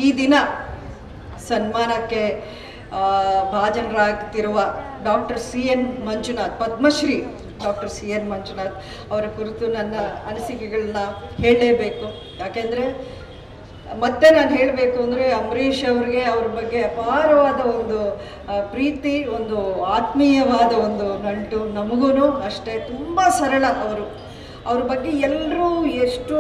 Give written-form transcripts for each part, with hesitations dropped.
ಈ ದಿನ ಸನ್ಮಾನಕ್ಕೆ ಭಾಜನರಾಗ್ತಿರುವ doctor CN Manjunath, Padmashri doctor CN Manjunath ಅವರ ಕುರಿತು ನನ್ನ ಅನಿಸಿಕೆಗಳನ್ನ ಹೇಳಲೇಬೇಕು. ಯಾಕೆಂದರೆ ಮತ್ತೆ ನಾನು ಹೇಳಬೇಕು ಅಂದರೆ ಅಂಬರೀಷ್ ಅವ್ರಿಗೆ ಅವ್ರ ಬಗ್ಗೆ ಅಪಾರವಾದ ಒಂದು ಪ್ರೀತಿ, ಒಂದು ಆತ್ಮೀಯವಾದ ಒಂದು ನಂಟು. ನಮಗೂ ಅಷ್ಟೇ ತುಂಬ ಸರಳ ಅವರು. ಅವ್ರ ಬಗ್ಗೆ ಎಲ್ಲರೂ ಎಷ್ಟು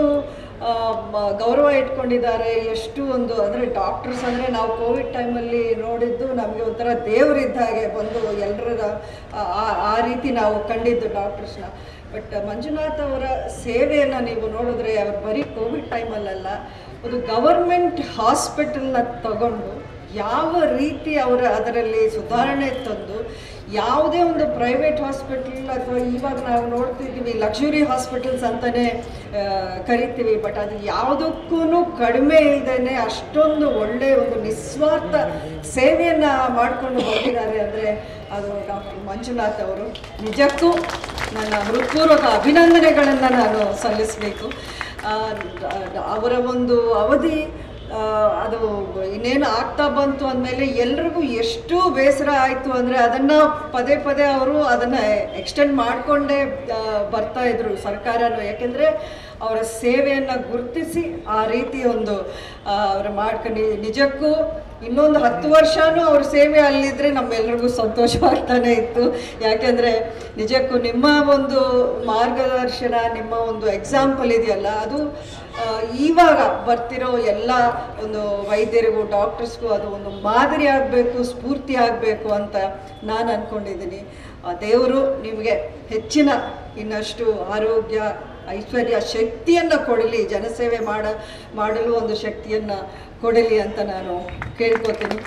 ಗೌರವ ಇಟ್ಕೊಂಡಿದ್ದಾರೆ, ಎಷ್ಟು ಒಂದು ಅಂದರೆ ಡಾಕ್ಟರ್ಸ್ ಅಂದರೆ ನಾವು ಕೋವಿಡ್ ಟೈಮಲ್ಲಿ ನೋಡಿದ್ದು ನಮಗೆ ಒಂಥರ ದೇವರಿದ್ದ ಹಾಗೆ ಬಂದು ಎಲ್ಲರ ಆ ರೀತಿ ನಾವು ಕಂಡಿದ್ದು ಡಾಕ್ಟರ್ಸ್ನ. ಬಟ್ ಮಂಜುನಾಥ್ ಅವರ ಸೇವೆಯನ್ನು ನೀವು ನೋಡಿದ್ರೆ ಅವರು ಬರೀ ಕೋವಿಡ್ ಟೈಮಲ್ಲ, ಒಂದು ಗವರ್ಮೆಂಟ್ ಹಾಸ್ಪಿಟಲ್ನ ತಗೊಂಡು ಯಾವ ರೀತಿ ಅದರಲ್ಲಿ ಸುಧಾರಣೆ ತಂದು ಯಾವುದೇ ಒಂದು ಪ್ರೈವೇಟ್ ಹಾಸ್ಪಿಟಲ್ ಅಥವಾ ಇವಾಗ ನಾವು ನೋಡ್ತಿದ್ದೀವಿ ಲಕ್ಸುರಿ ಹಾಸ್ಪಿಟಲ್ಸ್ ಅಂತಲೇ ಕರಿತೀವಿ, ಬಟ್ ಅದು ಯಾವುದಕ್ಕೂ ಕಡಿಮೆ ಇಲ್ಲದೇ ಅಷ್ಟೊಂದು ಒಳ್ಳೆಯ ಒಂದು ನಿಸ್ವಾರ್ಥ ಸೇವೆಯನ್ನು ಮಾಡಿಕೊಂಡು ಹೋಗಿದ್ದಾರೆ ಅಂದರೆ ಅದು ಡಾಕ್ಟರ್ ಮಂಜುನಾಥ್ ಅವರು. ನಿಜಕ್ಕೂ ನನ್ನ ಹೃತ್ಪೂರ್ವಕ ಅಭಿನಂದನೆಗಳನ್ನು ನಾನು ಸಲ್ಲಿಸಬೇಕು. ಅವರ ಒಂದು ಅವಧಿ ಅದು ಇನ್ನೇನು ಆಗ್ತಾ ಬಂತು ಅಂದಮೇಲೆ ಎಲ್ರಿಗೂ ಎಷ್ಟು ಬೇಸರ ಆಯಿತು ಅಂದರೆ ಅದನ್ನು ಪದೇ ಪದೇ ಅವರು ಅದನ್ನು ಎಕ್ಸ್ಟೆಂಡ್ ಮಾಡಿಕೊಂಡೇ ಬರ್ತಾಯಿದ್ರು ಸರ್ಕಾರನೂ. ಯಾಕೆಂದರೆ ಅವರ ಸೇವೆಯನ್ನು ಗುರುತಿಸಿ ಆ ರೀತಿ ಒಂದು ಅವರು ಮಾಡ್ಕೊಂಡು ನಿಜಕ್ಕೂ ಇನ್ನೊಂದು 10 ವರ್ಷವೂ ಅವ್ರ ಸೇವೆ ಅಲ್ಲಿದ್ದರೆ ನಮ್ಮೆಲ್ರಿಗೂ ಸಂತೋಷವಾಗ್ತಾನೆ ಇತ್ತು. ಯಾಕೆಂದರೆ ನಿಜಕ್ಕೂ ನಿಮ್ಮ ಒಂದು ಮಾರ್ಗದರ್ಶನ, ನಿಮ್ಮ ಒಂದು ಎಕ್ಸಾಂಪಲ್ ಇದೆಯಲ್ಲ, ಅದು ಇವಾಗ ಬರ್ತಿರೋ ಎಲ್ಲ ಒಂದು ವೈದ್ಯರಿಗೂ ಡಾಕ್ಟರ್ಸ್ಗೂ ಅದು ಒಂದು ಮಾದರಿ ಆಗಬೇಕು, ಸ್ಫೂರ್ತಿ ಆಗಬೇಕು ಅಂತ ನಾನು ಅಂದ್ಕೊಂಡಿದ್ದೀನಿ. ದೇವರು ನಿಮಗೆ ಹೆಚ್ಚಿನ ಇನ್ನಷ್ಟು ಆರೋಗ್ಯ, ಐಶ್ವರ್ಯ, ಶಕ್ತಿಯನ್ನು ಕೊಡಲಿ, ಜನಸೇವೆ ಮಾಡಲು ಒಂದು ಶಕ್ತಿಯನ್ನು ಕೊಡಲಿ ಅಂತ ನಾನು ಕೇಳ್ಕೊತೀನಿ.